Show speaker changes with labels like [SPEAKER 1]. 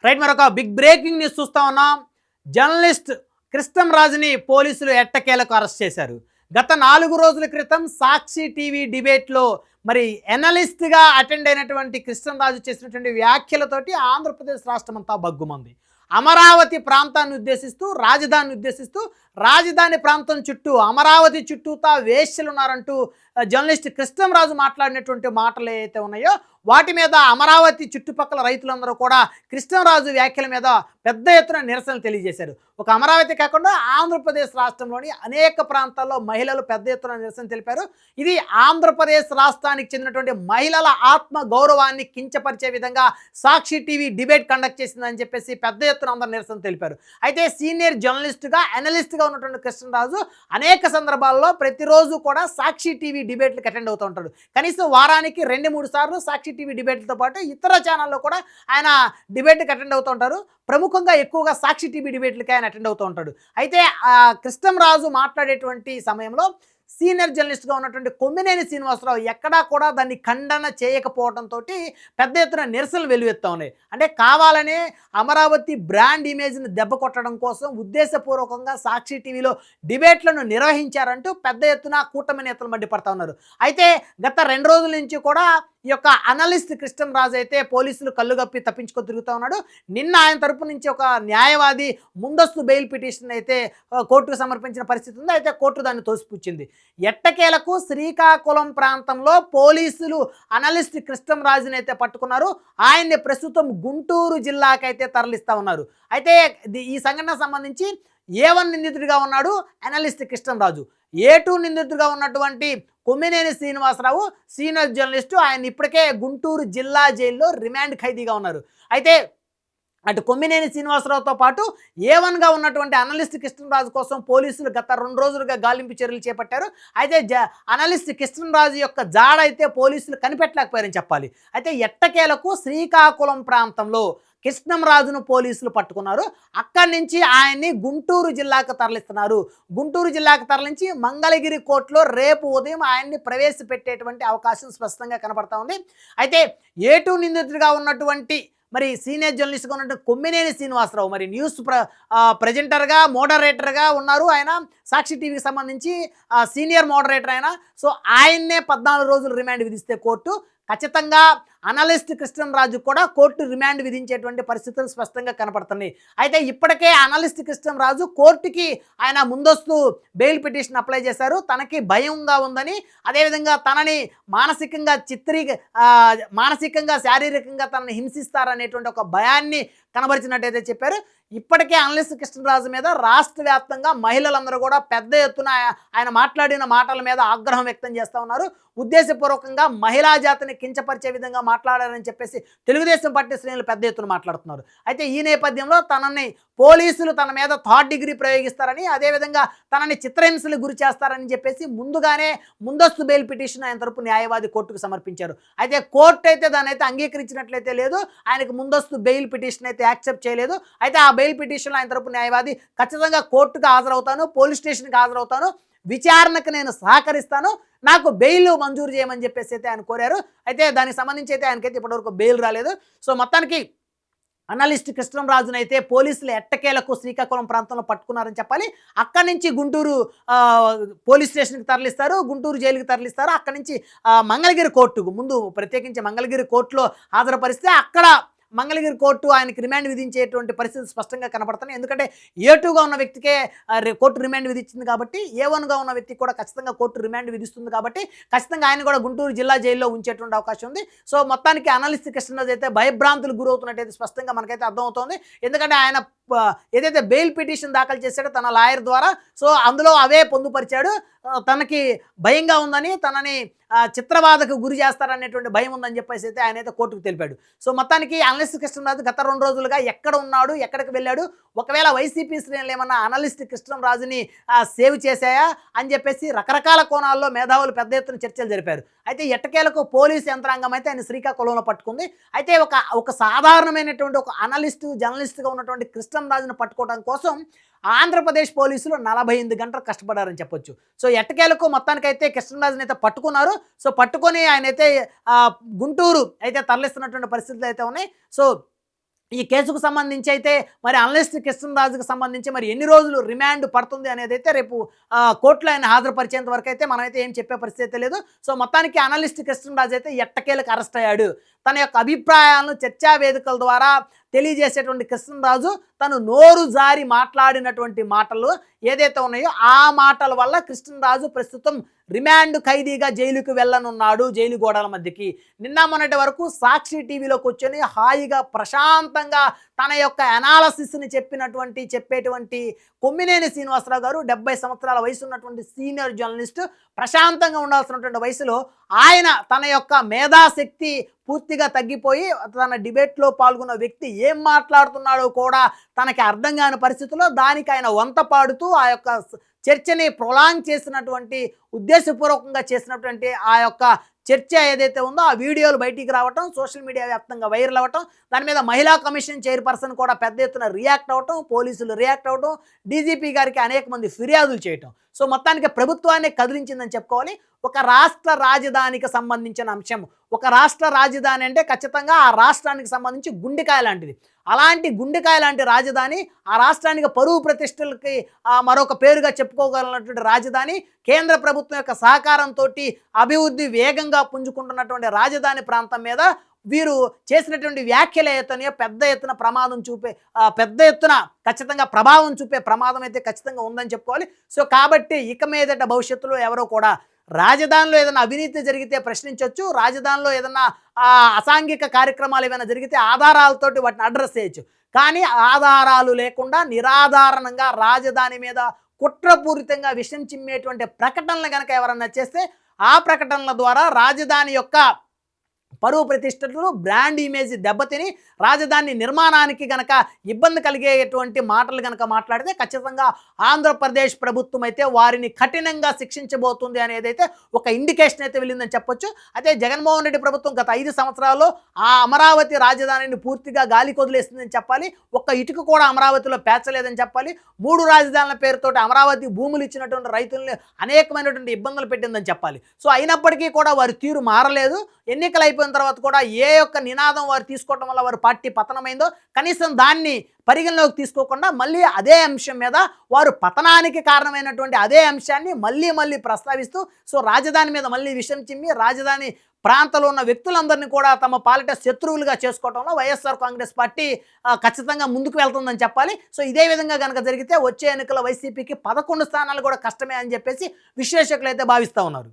[SPEAKER 1] Right, మరొక big breaking news చూస్తా ఉన్నాం. జర్నలిస్ట్ కృష్ణంరాజుని పోలీసులు ఎట్టకేలకు అరెస్ట్ చేశారు. గత 4 రోజుల క్రితం సాక్షి టీవీ డిబేట్లో మరి ఎనలిస్ట్గా అటెండ్ అయినటువంటి కృష్ణంరాజు చేసినటువంటి వ్యాఖ్యలతోటి ఆంధ్రప్రదేశ్ రాష్ట్రం అంతా బగ్గుమంది. అమరావతి ప్రాంతాన్ని ఉద్దేశిస్తూ, రాజధాని ప్రాంతం చుట్టూ, అమరావతి చుట్టూతా వేశ్యలు ఉన్నారంటూ జర్నలిస్ట్ కృష్ణంరాజు మాట్లాడినటువంటి మాటలు ఏవైతే ఉన్నాయో వాటి మీద అమరావతి చుట్టుపక్కల రైతులందరూ కూడా కృష్ణంరాజు వ్యాఖ్యల మీద పెద్ద ఎత్తున నిరసనలు తెలియజేశారు. ఒక అమరావతి కాకుండా ఆంధ్రప్రదేశ్ రాష్ట్రంలోని అనేక ప్రాంతాల్లో మహిళలు పెద్ద ఎత్తున నిరసన తెలిపారు. ఇది ఆంధ్రప్రదేశ్ రాష్ట్రానికి చెందినటువంటి మహిళల ఆత్మ గౌరవాన్ని కించపరిచే విధంగా సాక్షి టీవీ డిబేట్ కండక్ట్ చేసిందని చెప్పేసి పెద్ద ఎత్తున అందరూ నిరసన తెలిపారు. అయితే సీనియర్ జర్నలిస్టుగా, అనలిస్ట్గా ఉన్నటువంటి కృష్ణంరాజు అనేక సందర్భాల్లో ప్రతిరోజు కూడా సాక్షి టీవీ డిబేట్లకు అటెండ్ అవుతూ ఉంటాడు. కనీసం వారానికి 2-3 సార్లు సాక్షి టీవీ డిబేట్లతో పాటు ఇతర ఛానల్లో కూడా ఆయన డిబేట్కి అటెండ్ అవుతూ ఉంటారు. ప్రముఖంగా ఎక్కువగా సాక్షి టీవీ డిబేట్లకి ఆయన అటెండ్ అవుతూ ఉంటాడు. అయితే కృష్ణంరాజు మాట్లాడేటువంటి సమయంలో సీనియర్ జర్నలిస్ట్గా ఉన్నటువంటి కొమ్మినేని శ్రీనివాసరావు ఎక్కడా కూడా దాన్ని ఖండన చేయకపోవడంతో పెద్ద ఎత్తున నిరసనలు వెలువెత్తా ఉన్నాయి. అంటే కావాలనే అమరావతి బ్రాండ్ ఇమేజ్ని దెబ్బ కొట్టడం కోసం ఉద్దేశపూర్వకంగా సాక్షి టీవీలో డిబేట్లను నిర్వహించారంటూ పెద్ద ఎత్తున కూటమి నేతలు మండిపడతా ఉన్నారు. అయితే గత 2 రోజుల నుంచి కూడా ఈ యొక్క అనలిస్ట్ కృష్ణంరాజు అయితే పోలీసులు కళ్ళుగప్పి తప్పించుకొని తిరుగుతూ ఉన్నాడు. నిన్న ఆయన తరపు నుంచి ఒక న్యాయవాది ముందస్తు బెయిల్ పిటిషన్ అయితే కోర్టుకు సమర్పించిన పరిస్థితి ఉంది. అయితే కోర్టు దాన్ని తోసిపుచ్చింది. ఎట్టకేలకు శ్రీకాకుళం ప్రాంతంలో పోలీసులు అనలిస్ట్ కృష్ణంరాజుని అయితే పట్టుకున్నారు. ఆయన్ని ప్రస్తుతం గుంటూరు జిల్లాకైతే తరలిస్తూ ఉన్నారు. అయితే ఈ సంఘటనకు సంబంధించి A1 నిందితుడిగా ఉన్నాడు అనలిస్ట్ కృష్ణంరాజు. A2 నిందితుడిగా ఉన్నటువంటి కొమ్మినేని శ్రీనివాసరావు సీనియర్ జర్నలిస్టు, ఆయన ఇప్పటికే గుంటూరు జిల్లా జైల్లో రిమాండ్ ఖైదీగా ఉన్నారు. అయితే అటు కొమ్మినేని శ్రీనివాసరావుతో పాటు A1గా ఉన్నటువంటి అనలిస్ట్ కృష్ణంరాజు కోసం పోలీసులు గత 2 రోజులుగా గాలింపు చర్యలు చేపట్టారు. అయితే అనలిస్ట్ కృష్ణంరాజు యొక్క జాడ అయితే పోలీసులు కనిపెట్టలేకపోయారని చెప్పాలి. అయితే ఎట్టకేలకు శ్రీకాకుళం ప్రాంతంలో కృష్ణంరాజును పోలీసులు పట్టుకున్నారు. అక్కడి నుంచి ఆయన్ని గుంటూరు జిల్లాకు తరలిస్తున్నారు. గుంటూరు జిల్లాకు తరలించి మంగళగిరి కోర్టులో రేపు ఉదయం ఆయన్ని ప్రవేశపెట్టేటువంటి అవకాశం స్పష్టంగా కనబడతా ఉంది. అయితే A2 నిందితుడిగా ఉన్నటువంటి మరి సీనియర్ జర్నలిస్ట్గా ఉన్నటువంటి కొమ్మినేని శ్రీనివాసరావు మరి న్యూస్ ప్రజెంటర్గా, మోడరేటర్గా ఉన్నారు. ఆయన సాక్షి టీవీకి సంబంధించి సీనియర్ మోడరేటర్ ఆయన. సో ఆయన్నే 14 రోజులు రిమాండ్ విధిస్తే కోర్టు ఖచ్చితంగా అనలిస్ట్ కృష్ణంరాజు కూడా కోర్టు రిమాండ్ విధించేటువంటి పరిస్థితులు స్పష్టంగా కనపడుతున్నాయి. అయితే ఇప్పటికే అనలిస్ట్ కృష్ణంరాజు కోర్టుకి ఆయన ముందస్తు బెయిల్ పిటిషన్ అప్లై చేశారు. తనకి భయంగా ఉందని, అదేవిధంగా తనని మానసికంగా శారీరకంగా తనని హింసిస్తారనేటువంటి ఒక భయాన్ని కనబరిచినట్టయితే చెప్పారు. ఇప్పటికే అనలిస్ట్ కృష్ణంరాజు మీద రాష్ట్ర వ్యాప్తంగా మహిళలందరూ కూడా పెద్ద ఎత్తున ఆయన మాట్లాడిన మాటల మీద ఆగ్రహం వ్యక్తం చేస్తూ ఉన్నారు. ఉద్దేశపూర్వకంగా మహిళా జాతిని కించపరిచే విధంగా మాట్లాడారని చెప్పేసి తెలుగుదేశం పార్టీ శ్రేణులు పెద్ద ఎత్తున మాట్లాడుతున్నారు. అయితే ఈ నేపథ్యంలో తనని పోలీసులు తన మీద 3rd డిగ్రీ ప్రయోగిస్తారని, అదేవిధంగా తనని చిత్రహింసలు గురి చేస్తారని చెప్పేసి ముందుగానే ముందస్తు బెయిల్ పిటిషన్ ఆయన తరపు న్యాయవాది కోర్టుకు సమర్పించారు. అయితే కోర్టు అయితే దాన్ని అయితే అంగీకరించినట్లయితే లేదు, ఆయనకు ముందస్తు బెయిల్ పిటిషన్ అయితే యాక్సెప్ట్ చేయలేదు. అయితే ఆ బెయిల్ పిటిషన్లో ఆయన తరపు న్యాయవాది ఖచ్చితంగా కోర్టుకు హాజరవుతాను, పోలీస్ స్టేషన్కి హాజరవుతాను, విచారణకు నేను సహకరిస్తాను, నాకు బెయిల్ మంజూరు చేయమని చెప్పేసి అయితే ఆయన కోరారు. అయితే దానికి సంబంధించి అయితే ఆయనకైతే ఇప్పటివరకు బెయిల్ రాలేదు. సో మొత్తానికి అనలిస్ట్ కృష్ణంరాజును అయితే పోలీసులు ఎట్టకేలకు శ్రీకాకుళం ప్రాంతంలో పట్టుకున్నారని చెప్పాలి. అక్కడి నుంచి గుంటూరు పోలీస్ స్టేషన్కి తరలిస్తారు, గుంటూరు జైలుకి తరలిస్తారు. అక్కడి నుంచి మంగళగిరి కోర్టుకు ముందు ప్రత్యేకించి మంగళగిరి కోర్టులో హాజరుపరిస్తే అక్కడ మంగళగిరి కోర్టు ఆయనకి రిమాండ్ విధించేటువంటి పరిస్థితి స్పష్టంగా కనపడుతున్నాయి. ఎందుకంటే A2గా ఉన్న వ్యక్తికే కోర్టు రిమాండ్ విధించింది కాబట్టి A1గా ఉన్న వ్యక్తికి కూడా ఖచ్చితంగా కోర్టు రిమాండ్ విధిస్తుంది కాబట్టి ఖచ్చితంగా ఆయన కూడా గుంటూరు జిల్లా జైల్లో ఉంచేటువంటి అవకాశం ఉంది. సో మొత్తానికి అనలిస్ట్ కృష్ణరాజు అయితే భయభ్రాంతులు గురవుతున్నట్టయితే స్పష్టంగా మనకైతే అర్థమవుతోంది. ఎందుకంటే ఆయన ఏదైతే బెయిల్ పిటిషన్ దాఖలు చేశాడో తన లాయర్ ద్వారా, సో అందులో అవే పొందుపరిచాడు. తనకి భయంగా ఉందని, తనని చిత్రబాధకు గురి చేస్తారనేటువంటి భయం ఉందని చెప్పేసి అయితే ఆయన అయితే కోర్టుకు తెలిపాడు. సో మొత్తానికి అనలిస్ట్ కృష్ణంరాజు గత 2 రోజులుగా ఎక్కడ ఉన్నాడు, ఎక్కడికి వెళ్ళాడు, ఒకవేళ వైసీపీ శ్రేణులు ఏమన్నా అనలిస్ట్ కృష్ణంరాజుని సేవ్ చేశాయా అని చెప్పేసి రకరకాల కోణాల్లో మేధావులు పెద్ద ఎత్తున చర్చలు జరిపారు. అయితే ఎట్టకేలకు పోలీసు యంత్రాంగం అయితే ఆయన శ్రీకాకుళంలో పట్టుకుంది. అయితే ఒక సాధారణమైనటువంటి ఒక అనలిస్టు, జర్నలిస్ట్గా ఉన్నటువంటి కృష్ణంరాజును పట్టుకోవడం కోసం ఆంధ్రప్రదేశ్ పోలీసులు 48 గంటలు కష్టపడారని చెప్పొచ్చు. సో ఎట్టకేలకు మొత్తానికైతే కృష్ణంరాజుని అయితే పట్టుకున్నారు. సో పట్టుకొని ఆయన అయితే గుంటూరు అయితే తరలిస్తున్నటువంటి పరిస్థితులు అయితే ఉన్నాయి. సో ఈ కేసుకు సంబంధించి అయితే మరి అనలిస్ట్ కృష్ణరాజుకు సంబంధించి మరి ఎన్ని రోజులు రిమాండ్ పడుతుంది అనేది అయితే రేపు కోర్టులో ఆయన హాజరుపరిచేంత వరకు అయితే మనమైతే ఏం చెప్పే పరిస్థితి లేదు. సో మొత్తానికి అనలిస్ట్ కృష్ణరాజు అయితే ఎట్టకేలకు అరెస్ట్ అయ్యాడు. తన యొక్క అభిప్రాయాలను చర్చా వేదికల ద్వారా తెలియజేసేటువంటి కృష్ణరాజు తను నోరు జారి మాట్లాడినటువంటి మాటలు ఏదైతే ఉన్నాయో ఆ మాటల వల్ల కృష్ణరాజు ప్రస్తుతం రిమాండ్ ఖైదీగా జైలుకు వెళ్ళనున్నాడు, జైలు గోడల మధ్యకి. నిన్న మొన్నటి వరకు సాక్షి టీవీలో కూర్చొని హాయిగా ప్రశాంతంగా తన యొక్క అనాలసిస్ని చెప్పేటువంటి కొమ్మినేని శ్రీనివాసరావు గారు 70 సంవత్సరాల వయసు ఉన్నటువంటి సీనియర్ జర్నలిస్ట్, ప్రశాంతంగా ఉండాల్సినటువంటి వయసులో ఆయన తన యొక్క మేధాశక్తి పూర్తిగా తగ్గిపోయి తన డిబేట్లో పాల్గొన్న వ్యక్తి ఏం మాట్లాడుతున్నాడో కూడా తనకి అర్థం కాని పరిస్థితుల్లో దానికి ఆయన వంత పాడుతూ ఆ యొక్క చర్చని ప్రొలాంగ్ చేసినటువంటి ఉద్దేశపూర్వకంగా చేసినటువంటి ఆ యొక్క చర్చ ఏదైతే ఉందో ఆ వీడియోలు బయటికి రావటం, సోషల్ మీడియా వ్యాప్తంగా వైరల్ అవ్వటం, దాని మీద మహిళా కమిషన్ చైర్పర్సన్ కూడా పెద్ద ఎత్తున రియాక్ట్ అవ్వటం, పోలీసులు రియాక్ట్ అవ్వటం, డీజీపీ గారికి అనేక మంది ఫిర్యాదులు చేయటం. సో మొత్తానికి ప్రభుత్వాన్ని కదిలించిందని చెప్పుకోవాలి. ఒక రాష్ట్ర రాజధానికి సంబంధించిన అంశం, ఒక రాష్ట్ర రాజధాని అంటే ఖచ్చితంగా ఆ రాష్ట్రానికి సంబంధించి గుండెకాయ లాంటిది. అలాంటి గుండెకాయ లాంటి రాజధాని, ఆ రాష్ట్రానికి పరువు ప్రతిష్టలకి మరొక పేరుగా చెప్పుకోగలిగినటువంటి రాజధాని, కేంద్ర ప్రభుత్వం యొక్క సహకారంతో అభివృద్ధి వేగంగా పుంజుకుంటున్నటువంటి రాజధాని ప్రాంతం మీద వీరు చేసినటువంటి వ్యాఖ్యలు ఏతనే పెద్ద ఎత్తున పెద్ద ఎత్తున ఖచ్చితంగా ప్రభావం చూపే ప్రమాదం అయితే ఖచ్చితంగా ఉందని చెప్పుకోవాలి. సో కాబట్టి ఇక మీదట భవిష్యత్తులో ఎవరో కూడా రాజధానిలో ఏదైనా అవినీతి జరిగితే ప్రశ్నించవచ్చు, రాజధానిలో ఏదైనా అసాంఘిక కార్యక్రమాలు ఏమైనా జరిగితే ఆధారాలతోటి వాటిని అడ్రస్ చేయొచ్చు. కానీ ఆధారాలు లేకుండా నిరాధారణంగా రాజధాని మీద కుట్రపూరితంగా విషం చిమ్మేటువంటి ప్రకటనలు కనుక ఎవరన్నా చేస్తే ఆ ప్రకటనల ద్వారా రాజధాని యొక్క పరువు ప్రతిష్టలు, బ్రాండ్ ఇమేజ్ దెబ్బతిని రాజధాని నిర్మాణానికి గనక ఇబ్బంది కలిగేటువంటి మాటలు గనక మాట్లాడితే ఖచ్చితంగా ఆంధ్రప్రదేశ్ ప్రభుత్వం అయితే వారిని కఠినంగా శిక్షించబోతుంది అనేదైతే ఒక ఇండికేషన్ అయితే వెళ్ళిందని చెప్పొచ్చు. అయితే జగన్మోహన్ రెడ్డి ప్రభుత్వం గత 5 సంవత్సరాల్లో ఆ అమరావతి రాజధానిని పూర్తిగా గాలికి వదిలేస్తుందని చెప్పాలి. ఒక్క ఇటుక కూడా అమరావతిలో పేర్చలేదని చెప్పాలి. 3 రాజధానుల పేరుతోటి అమరావతి భూములు ఇచ్చినటువంటి రైతుల్ని అనేకమైనటువంటి ఇబ్బందులు పెట్టిందని చెప్పాలి. సో అయినప్పటికీ కూడా వారి తీరు మారలేదు. ఎన్నికలు అయిపోయిన తర్వాత కూడా ఏ యొక్క నినాదం వారు తీసుకోవడం వల్ల వారి పార్టీ పతనమైందో కనీసం దాన్ని పరిగణలోకి తీసుకోకుండా మళ్ళీ అదే అంశం మీద వారు పతనానికి కారణమైనటువంటి అదే అంశాన్ని మళ్ళీ ప్రస్తావిస్తూ సో రాజధాని మీద మళ్ళీ విషం చిమ్మి రాజధాని ప్రాంతంలో ఉన్న వ్యక్తులందరినీ కూడా తమ పాలిట శత్రువులుగా చేసుకోవడంలో వైఎస్ఆర్ కాంగ్రెస్ పార్టీ ఖచ్చితంగా ముందుకు వెళ్తుందని చెప్పాలి. సో ఇదే విధంగా కనుక జరిగితే వచ్చే ఎన్నికల వైసీపీకి 11 స్థానాలు కూడా కష్టమే అని చెప్పేసి విశ్లేషకులు అయితే భావిస్తూ ఉన్నారు.